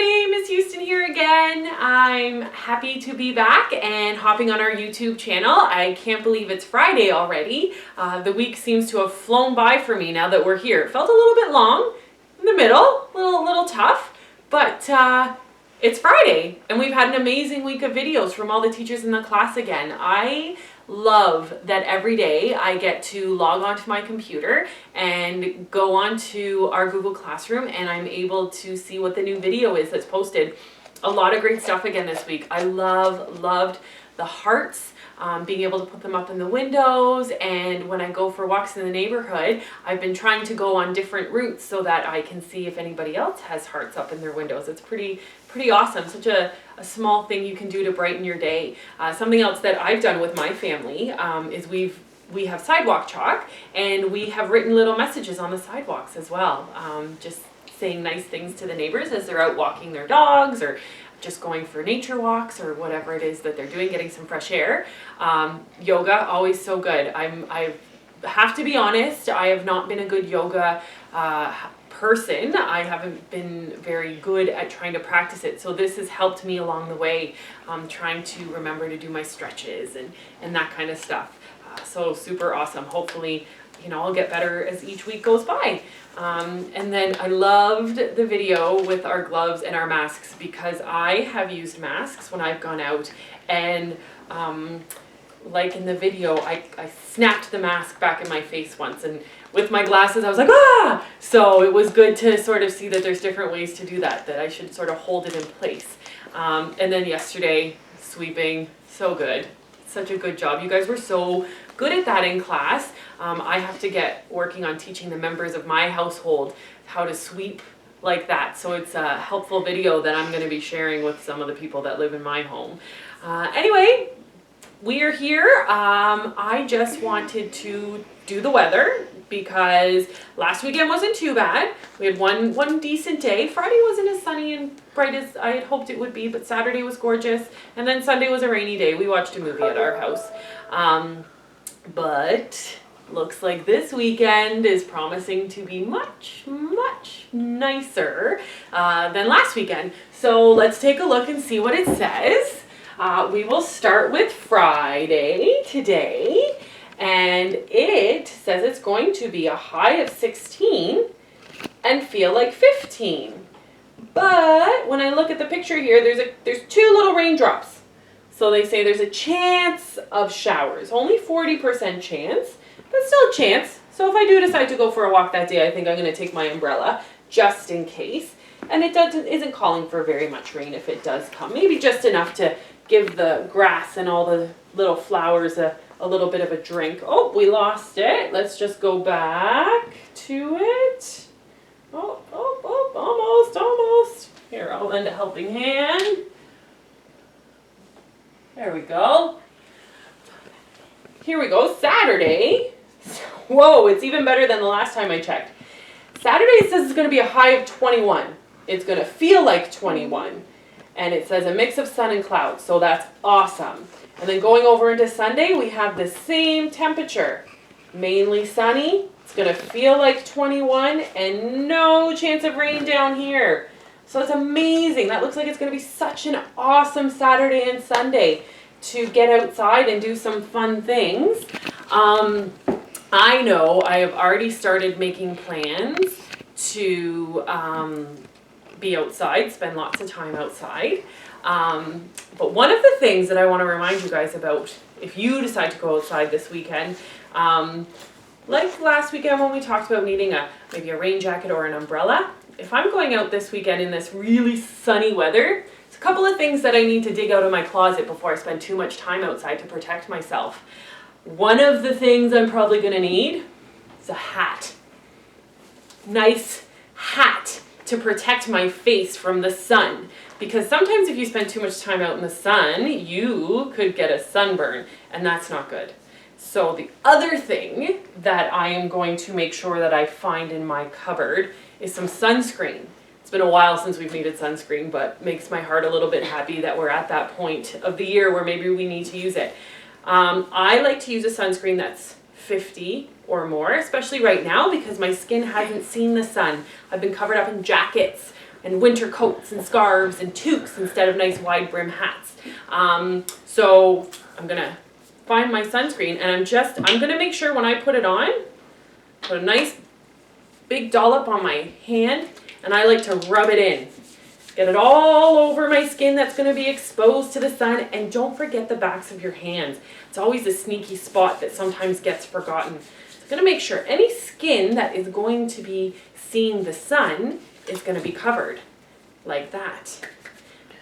everybody, Miss Houston here again. I'm happy to be back and hopping on our YouTube channel. I can't believe it's Friday already. The week seems to have flown by for me now that we're here. It felt a little bit long in the middle, a little tough, but it's Friday and we've had an amazing week of videos from all the teachers in the class again. I love that every day I get to log onto my computer and go onto our Google Classroom and I'm able to see what the new video is that's posted. A lot of great stuff again this week. I loved the hearts, being able to put them up in the windows, and when I go for walks in the neighborhood, I've been trying to go on different routes so that I can see if anybody else has hearts up in their windows. It's pretty awesome. Such a small thing you can do to brighten your day. Something else that I've done with my family is we have sidewalk chalk, and we have written little messages on the sidewalks as well. Just saying nice things to the neighbors as they're out walking their dogs or just going for nature walks or whatever it is that they're doing, getting some fresh air. Yoga, always so good. I have to be honest, I have not been a good yoga person. I haven't been very good at trying to practice it, so this has helped me along the way, trying to remember to do my stretches and that kind of stuff. So super awesome. Hopefully, I'll get better as each week goes by. And then I loved the video with our gloves and our masks, because I have used masks when I've gone out, and like in the video, I snapped the mask back in my face once, and with my glasses I was like, ah! So it was good to sort of see that there's different ways to do that I should sort of hold it in place. And then yesterday, sweeping, so good. Such a good job. You guys were so good at that in class. I have to get working on teaching the members of my household how to sweep like that. So it's a helpful video that I'm going to be sharing with some of the people that live in my home. Anyway, we are here. I just wanted to do the weather because last weekend wasn't too bad. We had one decent day. Friday wasn't as sunny and bright as I had hoped it would be, but Saturday was gorgeous. And then Sunday was a rainy day. We watched a movie at our house. But looks like this weekend is promising to be much nicer than last weekend. So let's take a look and see what it says. We will start with Friday today, and it says it's going to be a high of 16 and feel like 15. But when I look at the picture here, there's two little raindrops. So they say there's a chance of showers, only 40% chance, but still a chance. So if I do decide to go for a walk that day, I think I'm going to take my umbrella just in case. And it isn't calling for very much rain if it does come. Maybe just enough to give the grass and all the little flowers a little bit of a drink. Oh, we lost it. Let's just go back to it. Oh, almost. Here, I'll lend a helping hand. There we go. Here we go. Saturday. Whoa, it's even better than the last time I checked. Saturday says it's going to be a high of 21. It's going to feel like 21. And it says a mix of sun and clouds, so that's awesome. And then going over into Sunday, we have the same temperature. Mainly sunny. It's going to feel like 21 and no chance of rain down here. So it's amazing. That looks like it's going to be such an awesome Saturday and Sunday to get outside and do some fun things. I know I have already started making plans to be outside, spend lots of time outside. But one of the things that I want to remind you guys about, if you decide to go outside this weekend, like last weekend when we talked about needing maybe a rain jacket or an umbrella, if I'm going out this weekend in this really sunny weather, there's a couple of things that I need to dig out of my closet before I spend too much time outside to protect myself. One of the things I'm probably going to need is a hat. Nice hat to protect my face from the sun. Because sometimes if you spend too much time out in the sun, you could get a sunburn, and that's not good. So the other thing that I am going to make sure that I find in my cupboard is some sunscreen. It's been a while since we've needed sunscreen, but makes my heart a little bit happy that we're at that point of the year where maybe we need to use it. I like to use a sunscreen that's 50 or more, especially right now because my skin hasn't seen the sun. I've been covered up in jackets and winter coats and scarves and toques instead of nice wide brim hats. So I'm gonna find my sunscreen, and I'm gonna make sure when I put it on, put a nice big dollop on my hand, and I like to rub it in. Get it all over my skin that's going to be exposed to the sun, and don't forget the backs of your hands. It's always a sneaky spot that sometimes gets forgotten. So I'm going to make sure any skin that is going to be seeing the sun is going to be covered like that.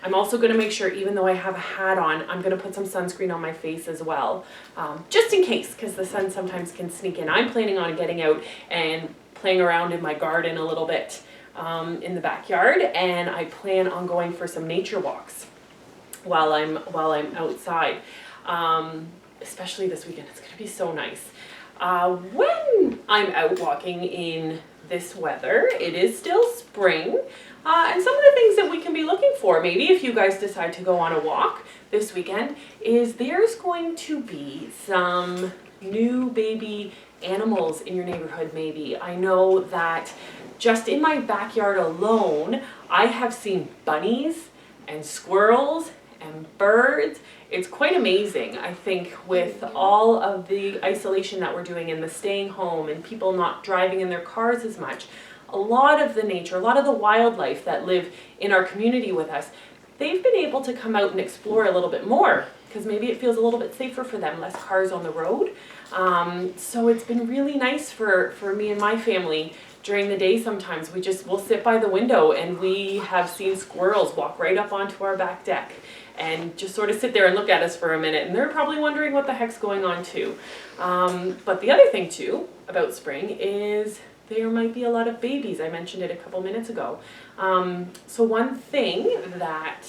I'm also going to make sure, even though I have a hat on, I'm going to put some sunscreen on my face as well, just in case, because the sun sometimes can sneak in. I'm planning on getting out and playing around in my garden a little bit. In the backyard, and I plan on going for some nature walks while I'm outside, especially this weekend. It's going to be so nice. When I'm out walking in this weather, it is still spring, and some of the things that we can be looking for, maybe if you guys decide to go on a walk this weekend, is there's going to be some new baby animals in your neighborhood. Maybe I know that just in my backyard alone, I have seen bunnies and squirrels and birds. It's quite amazing, I think, with all of the isolation that we're doing and the staying home and people not driving in their cars as much. A lot of the nature, a lot of the wildlife that live in our community with us, they've been able to come out and explore a little bit more because maybe it feels a little bit safer for them, less cars on the road. So it's been really nice for me and my family. During the day sometimes we'll sit by the window, and we have seen squirrels walk right up onto our back deck and just sort of sit there and look at us for a minute, and they're probably wondering what the heck's going on too. But the other thing too about spring is there might be a lot of babies. I mentioned it a couple minutes ago. So one thing that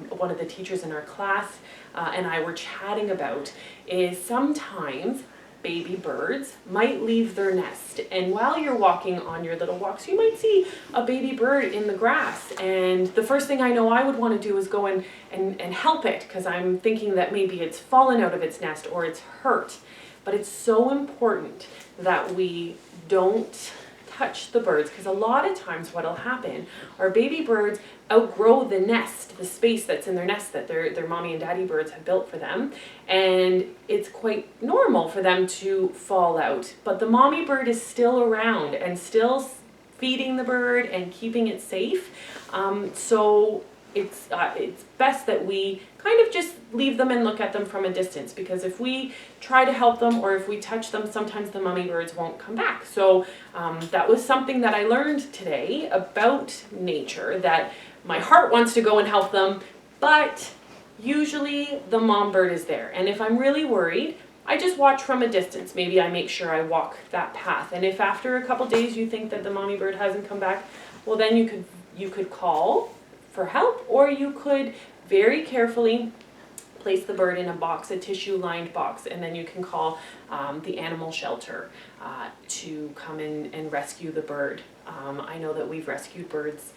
one of the teachers in our class and I were chatting about is sometimes baby birds might leave their nest, and while you're walking on your little walks, you might see a baby bird in the grass, and the first thing I know I would want to do is go in and help it, because I'm thinking that maybe it's fallen out of its nest or it's hurt. But it's so important that we don't touch the birds, because a lot of times what'll happen are baby birds outgrow the nest, the space that's in their nest that their mommy and daddy birds have built for them, and it's quite normal for them to fall out. But the mommy bird is still around and still feeding the bird and keeping it safe. So it's best that we kind of just leave them and look at them from a distance, because if we try to help them or if we touch them, sometimes the mummy birds won't come back. So that was something that I learned today about nature, that my heart wants to go and help them, but usually the mom bird is there. And if I'm really worried, I just watch from a distance. Maybe I make sure I walk that path. And if after a couple days you think that the mommy bird hasn't come back, well then you could call for help, or you could very carefully place the bird in a box, a tissue-lined box, and then you can call the animal shelter to come in and rescue the bird. I know that we've rescued birds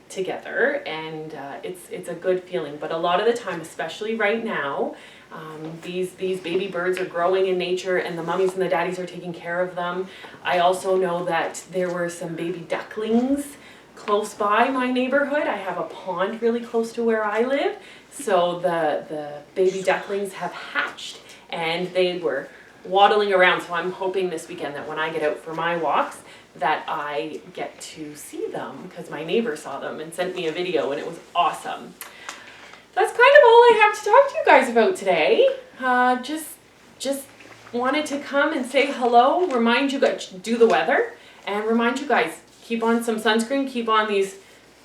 together, and it's a good feeling. But a lot of the time, especially right now, these baby birds are growing in nature, and the mummies and the daddies are taking care of them. I also know that there were some baby ducklings close by my neighborhood. I have a pond really close to where I live, so the baby ducklings have hatched and they were waddling around. So I'm hoping this weekend that when I get out for my walks that I get to see them, because my neighbor saw them and sent me a video and it was awesome. That's kind of all I have to talk to you guys about today. Just wanted to come and say hello, remind you guys, do the weather, and remind you guys, keep on some sunscreen, keep on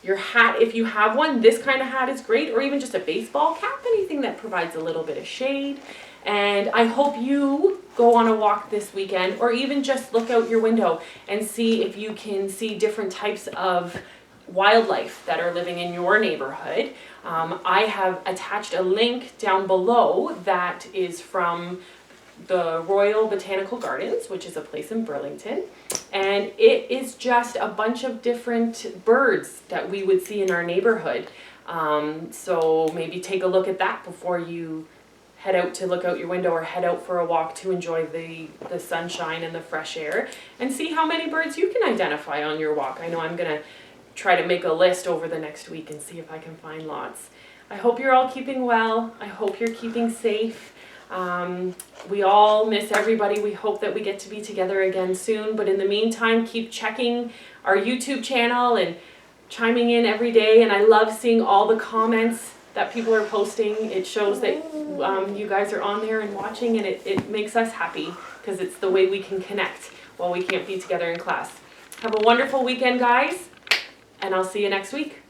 your hat if you have one. This kind of hat is great, or even just a baseball cap, anything that provides a little bit of shade. And I hope you go on a walk this weekend, or even just look out your window and see if you can see different types of wildlife that are living in your neighborhood. I have attached a link down below that is from the Royal Botanical Gardens, which is a place in Burlington, and it is just a bunch of different birds that we would see in our neighborhood. So maybe take a look at that before you head out to look out your window, or head out for a walk to enjoy the sunshine and the fresh air, and see how many birds you can identify on your walk. I know I'm gonna try to make a list over the next week and see if I can find lots. I hope you're all keeping well. I hope you're keeping safe. We all miss everybody. We hope that we get to be together again soon. But in the meantime, keep checking our YouTube channel and chiming in every day. And I love seeing all the comments that people are posting. It shows that you guys are on there and watching, and it makes us happy because it's the way we can connect while we can't be together in class. Have a wonderful weekend, guys, and I'll see you next week.